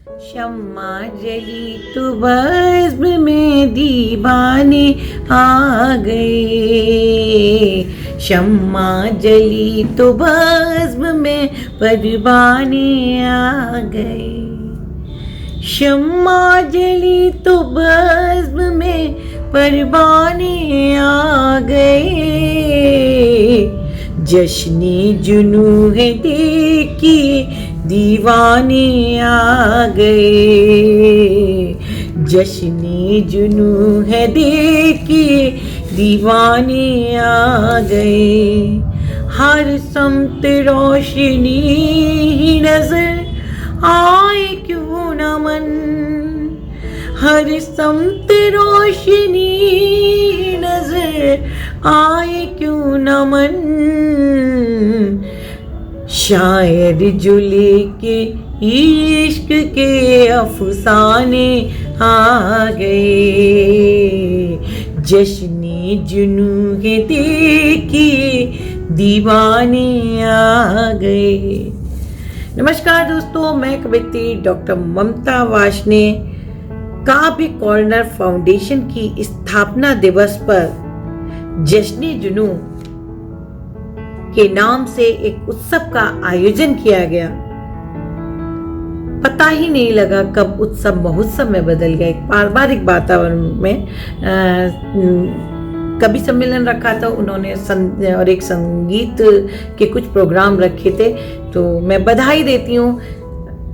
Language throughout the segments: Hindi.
शम्मा जली तो बज़्म में दीवाने आ गए। शम्मा जली तो बज़्म में परवाने आ गए। शम्मा जली तो बज़्म में परवाने आ गए। जश्ने जुनू है देखिए दीवाने आ गए। जश्ने जुनू है देखिए दीवाने आ गए। हर समत रोशनी नजर आए क्यों न मन। हर समत रोशनी नजर आए क्यों न मन। शायर जो लेके इश्क के अफसाने आ गए। जश्ने जुनू है देखिए दीवाने आ गए। नमस्कार दोस्तों, मैं कवियत्री डॉक्टर ममता वार्ष्णेय काव्य कॉर्नर फाउंडेशन की स्थापना दिवस पर जश्ने जुनू के नाम से एक उत्सव का आयोजन किया गया। पता ही नहीं लगा कब उत्सव महोत्सव में बदल गया। एक पारिवारिक वातावरण में कवि सम्मेलन रखा था उन्होंने और एक संगीत के कुछ प्रोग्राम रखे थे। तो मैं बधाई देती हूँ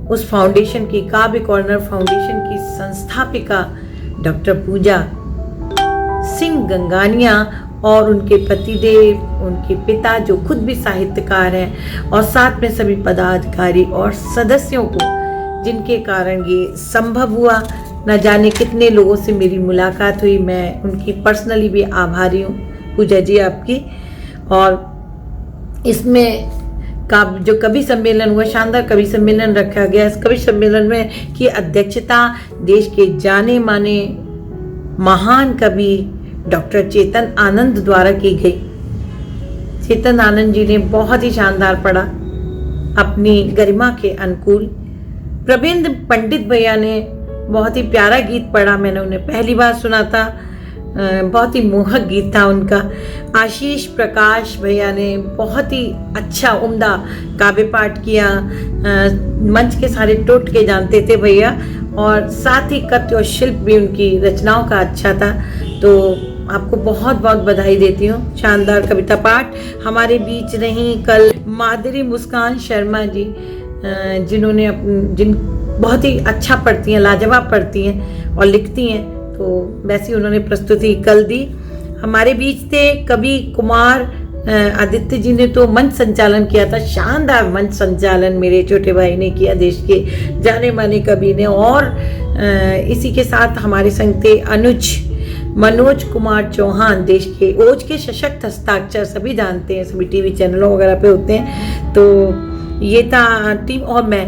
उस फाउंडेशन की, काव्य कॉर्नर फाउंडेशन की संस्थापिका डॉक्टर पूजा सिंह गंगानिया और उनके पतिदेव, उनके पिता जो खुद भी साहित्यकार हैं, और साथ में सभी पदाधिकारी और सदस्यों को जिनके कारण ये संभव हुआ। न जाने कितने लोगों से मेरी मुलाकात हुई। मैं उनकी पर्सनली भी आभारी हूँ पूजा जी आपकी। और इसमें जो कवि सम्मेलन हुआ, शानदार कवि सम्मेलन रखा गया। इस कवि सम्मेलन में की अध्यक्षता देश के जाने माने महान कवि डॉक्टर चेतन आनंद द्वारा की गई। चेतन आनंद जी ने बहुत ही शानदार पढ़ा अपनी गरिमा के अनुकूल। प्रबेंद्र पंडित भैया ने बहुत ही प्यारा गीत पढ़ा, मैंने उन्हें पहली बार सुना था, बहुत ही मोहक गीत था उनका। आशीष प्रकाश भैया ने बहुत ही अच्छा उम्दा काव्य पाठ किया। मंच के सारे टोटके जानते थे भैया, और साथ ही कथ्य और शिल्प भी उनकी रचनाओं का अच्छा था। तो आपको बहुत बहुत बधाई देती हूँ। शानदार कविता पाठ हमारे बीच रही कल माधुरी मुस्कान शर्मा जी, जिन्होंने बहुत ही अच्छा पढ़ती हैं, लाजवाब पढ़ती हैं और लिखती हैं। तो वैसे उन्होंने प्रस्तुति कल दी। हमारे बीच थे कवि कुमार आदित्य जी ने तो मंच संचालन किया था, शानदार मंच संचालन मेरे छोटे भाई ने किया, देश के जाने माने कवि ने। और इसी के साथ हमारे संग थे मनोज कुमार चौहान, देश के ओज के सशक्त हस्ताक्षर, सभी जानते हैं, सभी टीवी चैनलों वगैरह पे होते हैं। तो ये था टीम और मैं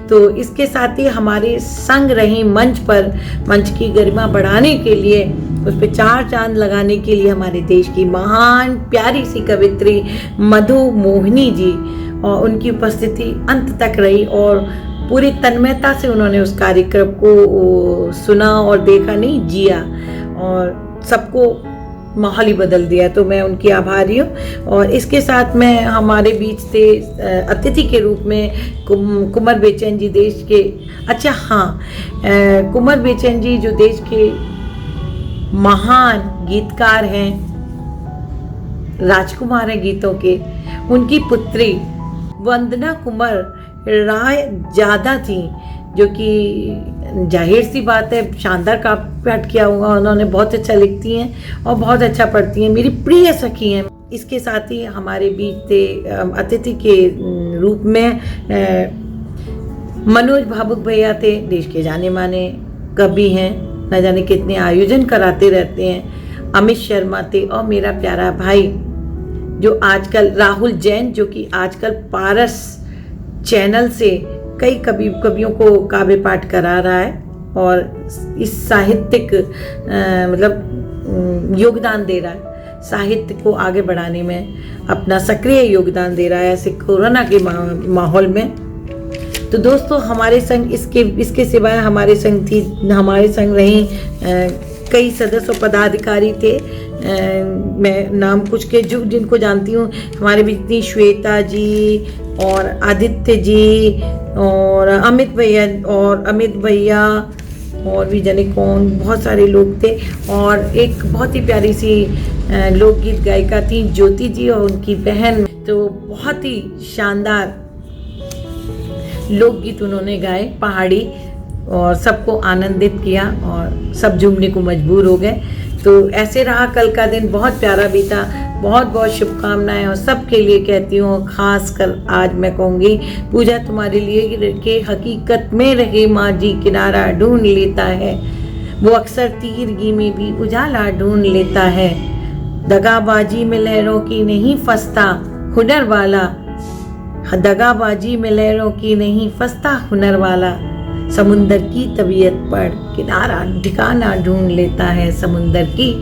तो इसके साथ ही हमारे संग रही मंच पर, मंच की गरिमा बढ़ाने के लिए, उस पर चार चांद लगाने के लिए हमारे देश की महान प्यारी सी कवित्री मधु मोहिनी जी, और उनकी उपस्थिति अंत तक रही और पूरी तन्मयता से उन्होंने उस कार्यक्रम को सुना और देखा, नहीं जिया, और सबको माहौल ही बदल दिया। तो मैं उनकी आभारी हूँ। और इसके साथ में हमारे बीच थे अतिथि के रूप में कुंवर बेचैन जी, देश के, अच्छा हाँ, कुंवर बेचैन जी जो देश के महान गीतकार हैं, राजकुमार हैं गीतों के, उनकी पुत्री वंदना कुंवर राय ज़्यादा थी, जो कि जाहिर सी बात है शानदार काव्य पाठ किया होगा उन्होंने, बहुत अच्छा लिखती हैं और बहुत अच्छा पढ़ती हैं, मेरी प्रिय सखी हैं। इसके साथ ही हमारे बीच थे अतिथि के रूप में मनोज भावुक भैया थे, देश के जाने माने कवि हैं, न जाने कितने आयोजन कराते रहते हैं। अमित शर्मा थे, और मेरा प्यारा भाई जो आजकल राहुल जैन, जो कि आजकल पारस चैनल से कई कवियों को काव्य पाठ करा रहा है और इस साहित्यिक योगदान दे रहा है, साहित्य को आगे बढ़ाने में अपना सक्रिय योगदान दे रहा है ऐसे कोरोना के माहौल में। तो दोस्तों हमारे संग इसके सिवाय हमारे संग रही कई सदस्य और पदाधिकारी थे। मैं नाम कुछ के जिनको जानती हूँ, हमारे बीच श्वेता जी और आदित्य जी और अमित भैया और भी जाने कौन, बहुत सारे लोग थे। और एक बहुत ही प्यारी सी लोकगीत गायिका थी ज्योति जी और उनकी बहन, तो बहुत ही शानदार लोकगीत उन्होंने गाए पहाड़ी और सबको आनंदित किया और सब झूमने को मजबूर हो गए। तो ऐसे रहा कल का दिन, बहुत प्यारा बीता। बहुत बहुत शुभकामनाएं और सबके लिए कहती हूँ, खास कर आज मैं कहूँगी पूजा तुम्हारे लिए कि हकीकत में रहे माँ जी किनारा ढूंढ लेता है, वो अक्सर तीरगी में भी उजाला ढूंढ लेता है। दगाबाजी में लहरों की नहीं फंसता हुनर वाला, दगाबाजी में लहरों की नहीं फंसता हुनर वाला, समुंदर की तबीयत पर किनारा ठिकाना ढूंढ लेता है, समुंदर की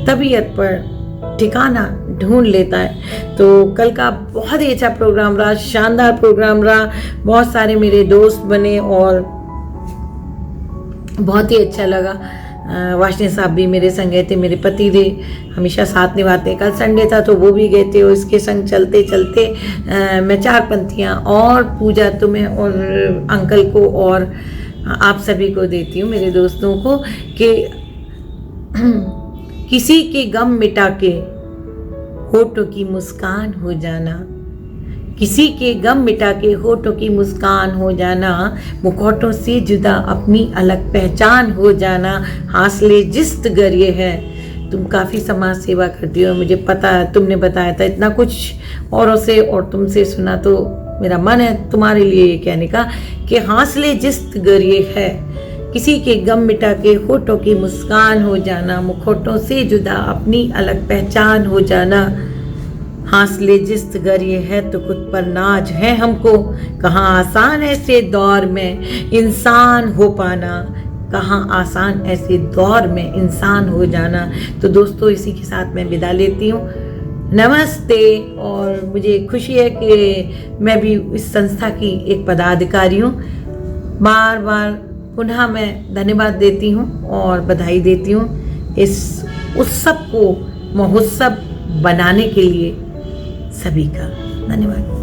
तबीयत पर ठिकाना ढूंढ लेता है। तो कल का बहुत ही अच्छा प्रोग्राम रहा, शानदार प्रोग्राम रहा। बहुत सारे मेरे दोस्त बने और बहुत ही अच्छा लगा। वाशनी साहब भी मेरे संग गए थे, मेरे पति थे, हमेशा साथ निभाते। कल संडे था तो वो भी गए थे और इसके संग चलते चलते मैं 4 पंक्तियाँ और पूजा तुम्हें और अंकल को और आप सभी को देती हूँ, मेरे दोस्तों को, कि किसी के गम मिटा के होठों की मुस्कान हो जाना, किसी के गम मिटा के होठों की मुस्कान हो जाना, मुखौटों से जुदा अपनी अलग पहचान हो जाना, हासले जिस्त गर ये है। तुम काफ़ी समाज सेवा करती हो, मुझे पता है, तुमने बताया था इतना कुछ औरों से और तुमसे सुना, तो मेरा मन है तुम्हारे लिए ये कहने का कि हासले जिस्त गर ये है, किसी के गम मिटा के होठों की मुस्कान हो जाना, मुखौटों से जुदा अपनी अलग पहचान हो जाना, हासले जिस्त गर ये है तो खुद पर नाज है हमको, कहाँ आसान ऐसे दौर में इंसान हो पाना, कहाँ आसान ऐसे दौर में इंसान हो जाना। तो दोस्तों इसी के साथ मैं विदा लेती हूँ, नमस्ते। और मुझे खुशी है कि मैं भी इस संस्था की एक पदाधिकारी हूँ। बार बार पुनः मैं धन्यवाद देती हूँ और बधाई देती हूँ इस उत्सव को महोत्सव बनाने के लिए सभी का धन्यवाद।